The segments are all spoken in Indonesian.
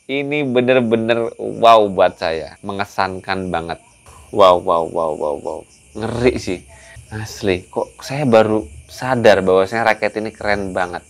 Ini bener-bener wow buat saya, mengesankan banget. Wow, wow, wow, wow, wow. Ngeri sih. Asli, kok saya baru sadar bahwasanya raket ini keren banget.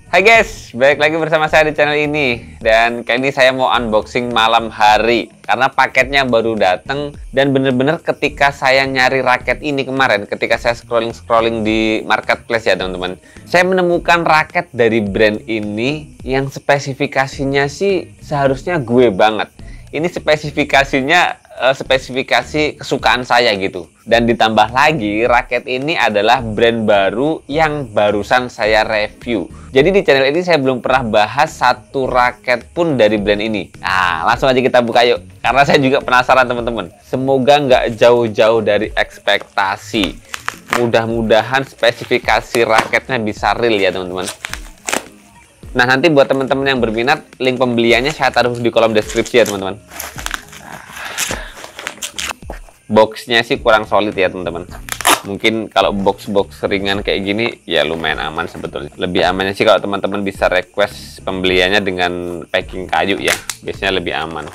Hai guys, balik lagi bersama saya di channel ini. Dan kali ini saya mau unboxing malam hari karena paketnya baru datang. Dan bener-bener ketika saya nyari raket ini kemarin, ketika saya scrolling di marketplace ya teman-teman, saya menemukan raket dari brand ini yang spesifikasinya sih seharusnya gue banget. Ini spesifikasinya spesifikasi kesukaan saya gitu. Dan ditambah lagi raket ini adalah brand baru yang barusan saya review. Jadi di channel ini saya belum pernah bahas satu raket pun dari brand ini. Nah, langsung aja kita buka yuk. Karena saya juga penasaran teman-teman. Semoga nggak jauh-jauh dari ekspektasi. Mudah-mudahan spesifikasi raketnya bisa real ya teman-teman. Nah, nanti buat teman-teman yang berminat, link pembeliannya saya taruh di kolom deskripsi ya teman-teman. Boxnya sih kurang solid ya teman-teman. Mungkin kalau box-box ringan kayak gini ya lumayan aman sebetulnya. Lebih amannya sih kalau teman-teman bisa request pembeliannya dengan packing kayu ya. Biasanya lebih aman.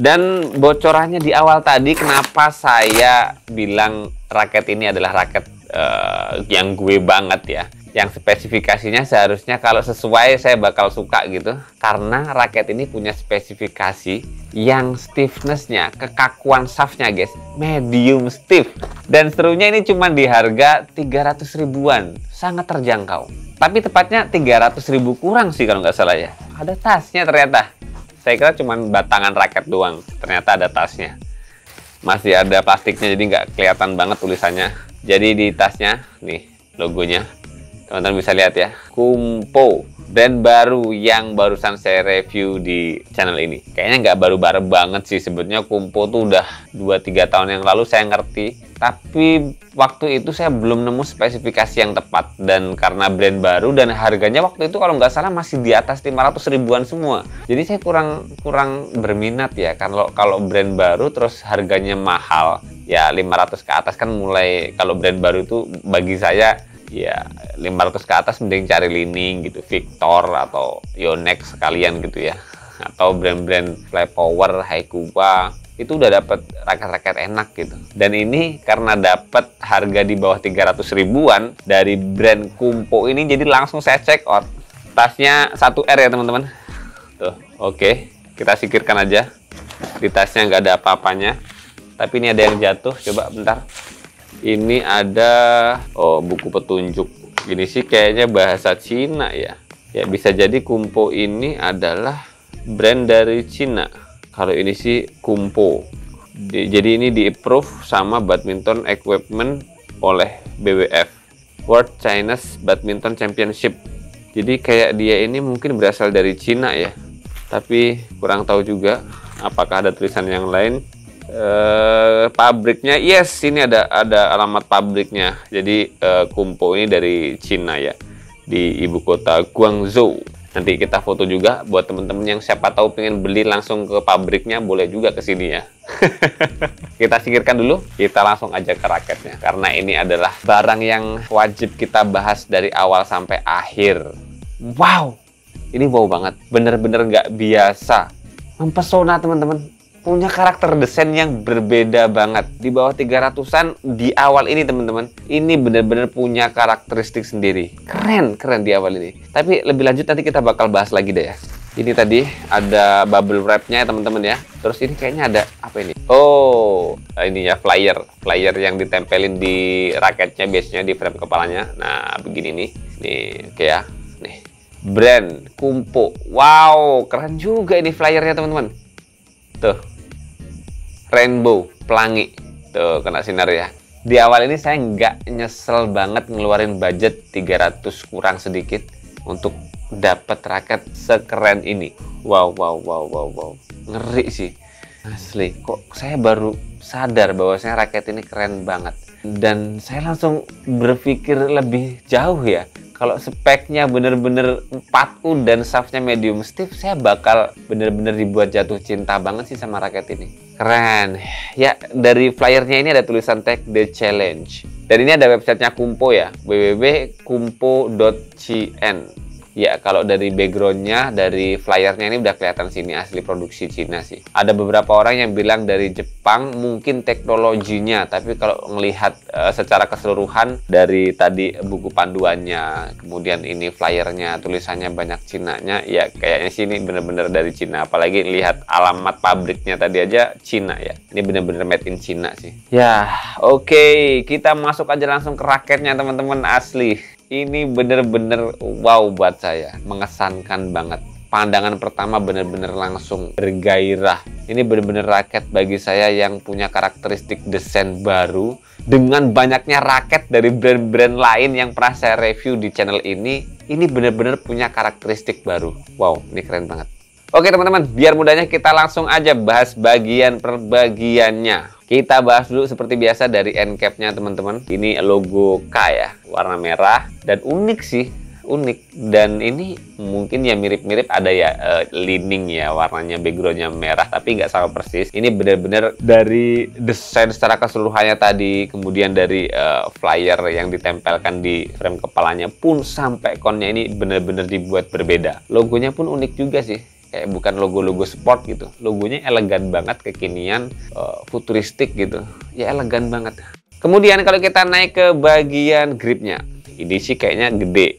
Dan bocorannya di awal tadi, kenapa saya bilang raket ini adalah raket yang gue banget ya. Yang spesifikasinya seharusnya kalau sesuai saya bakal suka gitu. Karena raket ini punya spesifikasi yang stiffness-nya, kekakuan shaft-nya guys, medium stiff. Dan serunya ini cuma di harga 300 ribuan, sangat terjangkau. Tapi tepatnya 300 ribu kurang sih kalau nggak salah ya. Ada tasnya ternyata. Saya kira cuma batangan raket doang, ternyata ada tasnya. Masih ada plastiknya jadi nggak kelihatan banget tulisannya. Jadi di tasnya, nih logonya. Teman-teman bisa lihat ya, Kumpo, brand baru yang barusan saya review di channel ini. Kayaknya nggak baru-baru banget sih, sebetulnya Kumpo tuh udah 2-3 tahun yang lalu saya ngerti. Tapi waktu itu saya belum nemu spesifikasi yang tepat. Dan karena brand baru dan harganya waktu itu kalau nggak salah masih di atas 500 ribuan semua. Jadi saya kurang berminat ya, kalau brand baru terus harganya mahal. Ya 500 ke atas kan mulai, kalau brand baru itu bagi saya ya 500 ke atas mending cari Li-Ning gitu, Victor atau Yonex sekalian gitu ya, atau brand-brand Flypower, Haikuba itu udah dapat raket-raket enak gitu. Dan ini karena dapat harga di bawah 300 ribuan dari brand Kumpo ini, jadi langsung saya check out. Tasnya 1R ya teman-teman. Tuh, oke, kita singkirkan aja. Di tasnya nggak ada apa-apanya. Tapi ini ada yang jatuh, coba bentar. Ini ada buku petunjuk. Ini sih kayaknya bahasa Cina ya. Ya bisa jadi Kumpo ini adalah brand dari Cina. Kalau ini sih Kumpo. Jadi ini di-approve sama Badminton Equipment oleh BWF, World Chinese Badminton Championship. Jadi kayak dia ini mungkin berasal dari Cina ya. Tapi kurang tahu juga apakah ada tulisan yang lain. Pabriknya, yes, ini ada alamat pabriknya. Jadi Kumpo ini dari Cina ya, di ibu kota Guangzhou. Nanti kita foto juga buat temen-temen yang siapa tahu pengen beli langsung ke pabriknya, boleh juga ke sini ya. Kita singkirkan dulu, kita langsung aja ke raketnya karena ini adalah barang yang wajib kita bahas dari awal sampai akhir. Wow, ini wow banget, bener-bener nggak biasa, mempesona teman-teman. Punya karakter desain yang berbeda banget. Di bawah 300-an di awal ini teman-teman. Ini benar-benar punya karakteristik sendiri. Keren di awal ini. Tapi lebih lanjut nanti kita bakal bahas lagi deh ya. Ini tadi ada bubble wrap-nya ya teman-teman ya. Terus ini kayaknya ada apa ini? Oh, ini ya flyer yang ditempelin di raketnya, biasanya di frame kepalanya. Nah, begini nih. Nih, oke ya. Nih. Brand Kumpo. Wow, keren juga ini flyernya teman-teman. Tuh, rainbow, pelangi. Tuh, kena sinar ya. Di awal ini saya nggak nyesel banget ngeluarin budget 300 kurang sedikit untuk dapat raket sekeren ini. Wow. Ngeri sih. Asli, kok saya baru sadar bahwasanya raket ini keren banget. Dan saya langsung berpikir lebih jauh ya. Kalau speknya bener-bener 4U dan shaftnya medium stiff, saya bakal bener-bener dibuat jatuh cinta banget sih sama raket ini. Keren. Ya, dari flyernya ini ada tulisan Take the Challenge. Dan ini ada websitenya Kumpo ya, www.kumpo.cn. Ya, kalau dari backgroundnya, dari flyernya ini udah kelihatan sini asli produksi Cina sih. Ada beberapa orang yang bilang dari Jepang, mungkin teknologinya, tapi kalau melihat secara keseluruhan dari tadi buku panduannya, kemudian ini flyernya, tulisannya banyak Cinanya, ya kayaknya sih ini bener-bener dari Cina. Apalagi lihat alamat pabriknya tadi aja Cina ya. Ini bener-bener made in Cina sih. Ya, oke, kita masuk aja langsung ke raketnya teman-teman, asli. Ini bener-bener wow buat saya, mengesankan banget. Pandangan pertama bener-bener langsung bergairah. Ini bener-bener raket bagi saya yang punya karakteristik desain baru. Dengan banyaknya raket dari brand-brand lain yang pernah saya review di channel ini bener-bener punya karakteristik baru. Wow, ini keren banget. Oke teman-teman, biar mudahnya kita langsung aja bahas bagian per bagiannya. Kita bahas dulu seperti biasa dari end cap-nya teman-teman. Ini logo K ya, warna merah dan unik sih, unik. Dan ini mungkin ya mirip-mirip ada ya lining ya, warnanya backgroundnya merah tapi nggak sama persis. Ini benar-benar dari desain secara keseluruhannya tadi, kemudian dari flyer yang ditempelkan di frame kepalanya pun sampai konnya ini benar-benar dibuat berbeda. Logonya pun unik juga sih. Kayak bukan logo-logo sport gitu, logonya elegan banget, kekinian, futuristik gitu, ya elegan banget. Kemudian kalau kita naik ke bagian gripnya, ini sih kayaknya gede,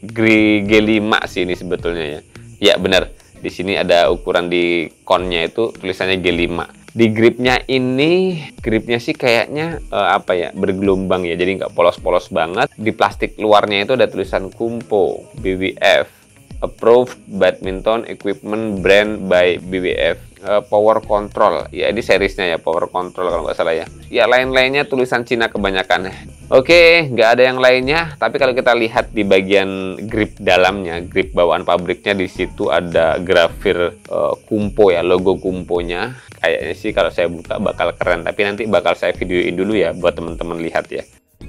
G5 sih ini sebetulnya ya. Ya benar, di sini ada ukuran di konnya itu tulisannya G5. Di gripnya ini, gripnya sih kayaknya apa ya, bergelombang ya, jadi nggak polos-polos banget. Di plastik luarnya itu ada tulisan Kumpo BWF. Approved Badminton Equipment Brand by BWF. Power Control, ya ini seriesnya ya, Power Control kalau nggak salah ya. Ya lain-lainnya tulisan Cina kebanyakan. Oke, nggak ada yang lainnya. Tapi kalau kita lihat di bagian grip dalamnya, grip bawaan pabriknya, di situ ada grafir Kumpo ya, logo Kumponya. Kayaknya sih kalau saya buka bakal keren. Tapi nanti bakal saya videoin dulu ya buat teman-teman lihat ya.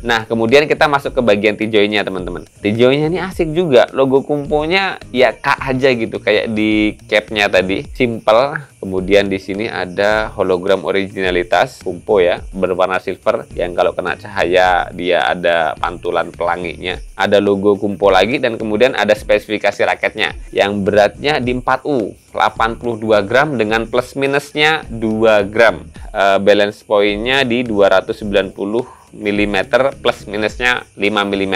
Nah, kemudian kita masuk ke bagian T-joint-nya, teman-teman. T-joint-nya ini asik juga. Logo Kumponya ya K aja gitu, kayak di cap-nya tadi. Simple. Kemudian di sini ada hologram originalitas Kumpo ya, berwarna silver, yang kalau kena cahaya dia ada pantulan pelanginya. Ada logo Kumpo lagi, dan kemudian ada spesifikasi raketnya yang beratnya di 4U, 82 gram dengan plus minusnya 2 gram. Balance point-nya di 290 mm plus minusnya 5 mm.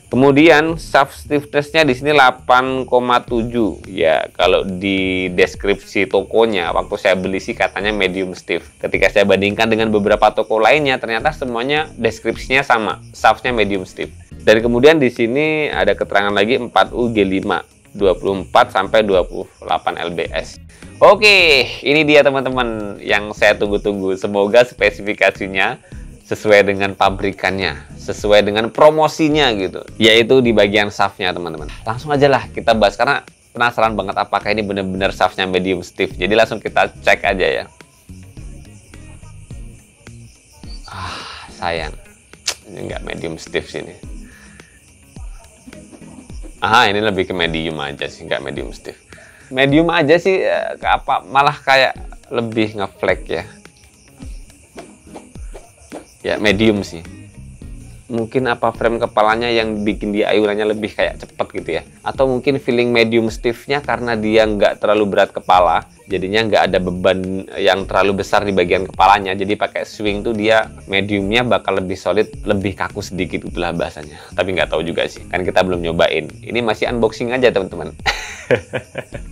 Kemudian shaft stiffness-nya di sini 8,7 ya. Kalau di deskripsi tokonya waktu saya beli sih katanya medium stiff. Ketika saya bandingkan dengan beberapa toko lainnya, ternyata semuanya deskripsinya sama, shaftnya medium stiff. Dan kemudian di sini ada keterangan lagi 4U G5 24 sampai 28 lbs. Oke, ini dia teman-teman yang saya tunggu-tunggu. Semoga spesifikasinya sesuai dengan pabrikannya, sesuai dengan promosinya gitu, yaitu di bagian shaftnya teman-teman. Langsung aja lah kita bahas, karena penasaran banget apakah ini benar-benar shaftnya medium stiff. Jadi langsung kita cek aja ya. Sayang, ini nggak medium stiff sini. Ini lebih ke medium aja sih, nggak medium stiff. Medium aja sih, malah kayak lebih ngeflek ya. Ya medium sih. Mungkin apa frame kepalanya yang bikin dia ayunannya lebih kayak cepet gitu ya. Atau mungkin feeling medium stiffnya karena dia nggak terlalu berat kepala. Jadinya nggak ada beban yang terlalu besar di bagian kepalanya. Jadi pakai swing tuh dia mediumnya bakal lebih solid, lebih kaku sedikit, itulah bahasanya. Tapi nggak tahu juga sih, kan kita belum nyobain. Ini masih unboxing aja teman-teman.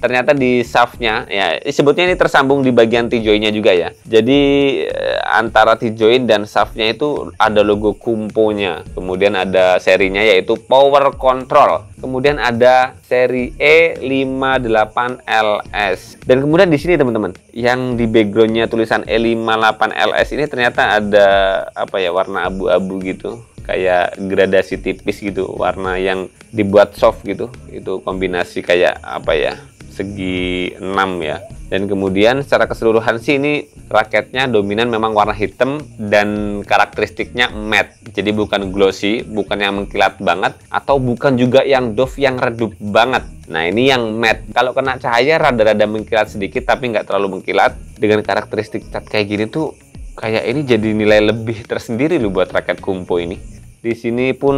Ternyata di shaftnya ya, sebetulnya ini tersambung di bagian T-joint-nya juga ya. Jadi antara T-joint dan shaftnya itu ada logo Kumpo-nya. Kemudian ada serinya yaitu Power Control. Kemudian ada seri E58LS. Dan kemudian di sini teman-teman, yang di backgroundnya tulisan E58LS ini ternyata ada apa ya, warna abu-abu gitu, kayak gradasi tipis gitu, warna yang dibuat soft gitu. Itu kombinasi kayak apa ya, segi 6 ya. Dan kemudian secara keseluruhan sih ini raketnya dominan memang warna hitam dan karakteristiknya matte. Jadi bukan glossy, bukan yang mengkilat banget, atau bukan juga yang doff yang redup banget. Nah, ini yang matte. Kalau kena cahaya rada-rada mengkilat sedikit, tapi nggak terlalu mengkilat. Dengan karakteristik cat kayak gini tuh, kayak ini jadi nilai lebih tersendiri loh buat raket Kumpo ini. Di sini pun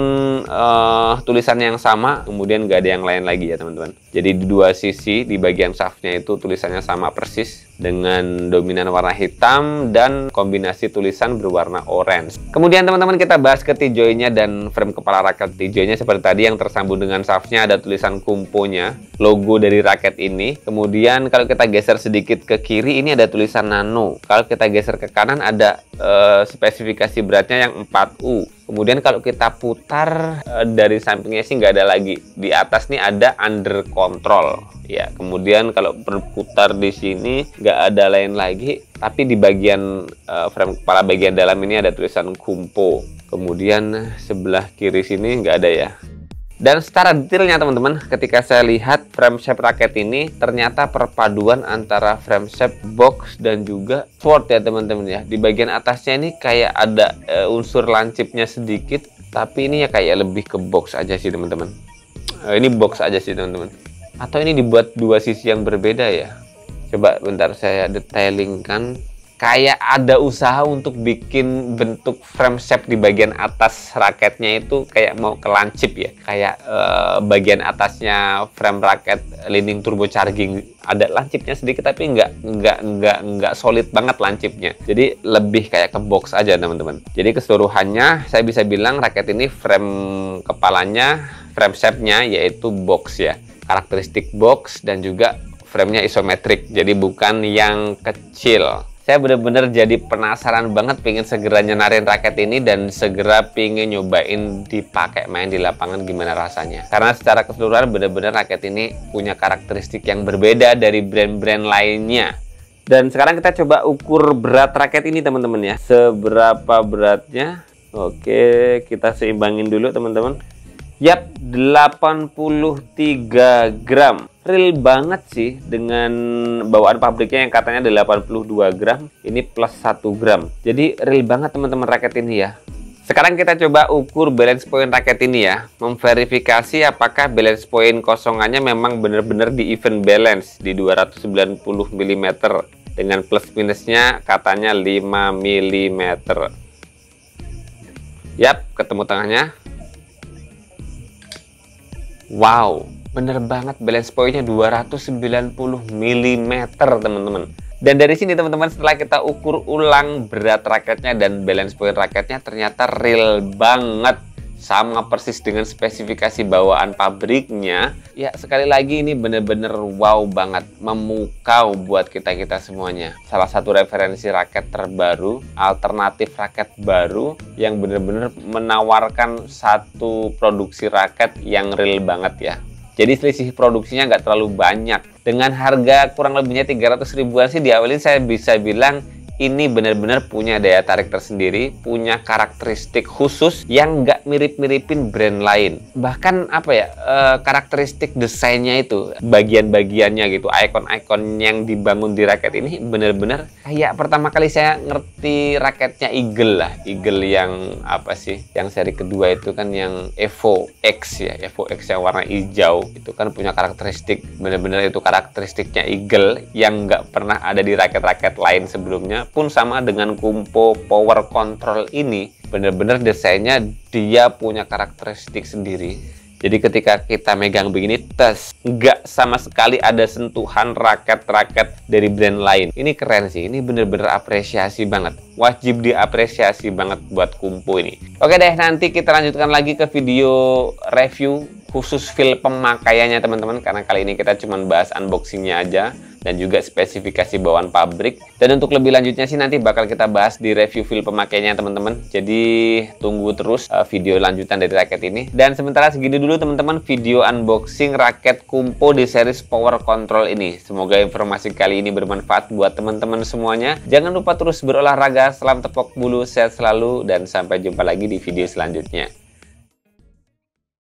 tulisan yang sama, kemudian nggak ada yang lain lagi ya teman-teman. Jadi di dua sisi, di bagian shaftnya itu tulisannya sama persis dengan dominan warna hitam dan kombinasi tulisan berwarna orange. Kemudian teman-teman kita bahas ke T-joy-nya dan frame kepala raket. T-joy-nya seperti tadi yang tersambung dengan shaftnya ada tulisan Kumpo-nya, logo dari raket ini. Kemudian kalau kita geser sedikit ke kiri ini ada tulisan Nano. Kalau kita geser ke kanan ada spesifikasi beratnya yang 4U. Kemudian kalau kita putar dari sampingnya sih nggak ada lagi. Di atas nih ada under control. Ya, kemudian kalau berputar di sini nggak ada lain lagi. Tapi di bagian frame kepala bagian dalam ini ada tulisan Kumpo. Kemudian sebelah kiri sini nggak ada ya. Dan secara detailnya teman-teman, ketika saya lihat frame shape raket ini ternyata perpaduan antara frame shape, box, dan juga sword ya teman-teman ya. Di bagian atasnya ini kayak ada unsur lancipnya sedikit, tapi ini ya kayak lebih ke box aja sih teman-teman. Ini box aja sih teman-teman. Atau ini dibuat dua sisi yang berbeda ya. Coba bentar saya detailingkan. Kayak ada usaha untuk bikin bentuk frame shape di bagian atas raketnya itu kayak mau ke lancip ya. Kayak bagian atasnya frame raket leaning turbocharging ada lancipnya sedikit tapi nggak solid banget lancipnya. Jadi lebih kayak ke box aja teman-teman. Jadi keseluruhannya saya bisa bilang raket ini frame kepalanya, frame shape-nya yaitu box ya. Karakteristik box dan juga frame-nya isometrik. Jadi bukan yang kecil. Saya bener-bener jadi penasaran banget pengen segera nyenarin raket ini dan segera pengen nyobain dipakai main di lapangan gimana rasanya. Karena secara keseluruhan bener-bener raket ini punya karakteristik yang berbeda dari brand-brand lainnya. Dan sekarang kita coba ukur berat raket ini teman-teman ya. Seberapa beratnya? Oke, kita seimbangin dulu teman-teman. Yap, 83 gram. Real banget sih dengan bawaan pabriknya yang katanya 82 gram. Ini plus 1 gram. Jadi real banget teman-teman raket ini ya. Sekarang kita coba ukur balance point raket ini ya. Memverifikasi apakah balance point kosongannya memang benar-benar di even balance di 290 mm. Dengan plus minusnya katanya 5 mm. Yap, ketemu tengahnya. Wow, bener banget balance point-nya 290 mm teman-teman. Dan dari sini teman-teman setelah kita ukur ulang berat raketnya dan balance point raketnya ternyata real banget. Sama persis dengan spesifikasi bawaan pabriknya. Ya sekali lagi ini bener-bener wow banget. Memukau buat kita-kita semuanya. Salah satu referensi raket terbaru, alternatif raket baru yang bener-bener menawarkan satu produksi raket yang real banget ya. Jadi selisih produksinya nggak terlalu banyak. Dengan harga kurang lebihnya 300 ribuan sih diawalin saya bisa bilang ini benar-benar punya daya tarik tersendiri, punya karakteristik khusus yang nggak mirip-miripin brand lain. Bahkan apa ya, karakteristik desainnya itu, bagian-bagiannya gitu, ikon-ikon yang dibangun di raket ini benar-benar kayak pertama kali saya ngerti raketnya Eagle lah. Eagle yang apa sih, yang seri kedua itu kan yang Evo X ya, Evo X yang warna hijau. Itu kan punya karakteristik, benar-benar itu karakteristiknya Eagle yang nggak pernah ada di raket-raket lain sebelumnya. Pun sama dengan Kumpo Power Control ini, bener-bener desainnya dia punya karakteristik sendiri. Jadi ketika kita megang begini, nggak sama sekali ada sentuhan raket-raket dari brand lain. Ini keren sih, ini bener-bener apresiasi banget. Wajib diapresiasi banget buat Kumpo ini. Oke deh, nanti kita lanjutkan lagi ke video review khusus feel pemakaiannya teman-teman. Karena kali ini kita cuma bahas unboxingnya aja dan juga spesifikasi bawaan pabrik. Dan untuk lebih lanjutnya sih nanti bakal kita bahas di review feel pemakaiannya teman-teman. Jadi tunggu terus video lanjutan dari raket ini. Dan sementara segini dulu teman-teman video unboxing raket Kumpo di series Power Control ini. Semoga informasi kali ini bermanfaat buat teman-teman semuanya. Jangan lupa terus berolahraga, salam tepok bulu, sehat selalu, dan sampai jumpa lagi di video selanjutnya.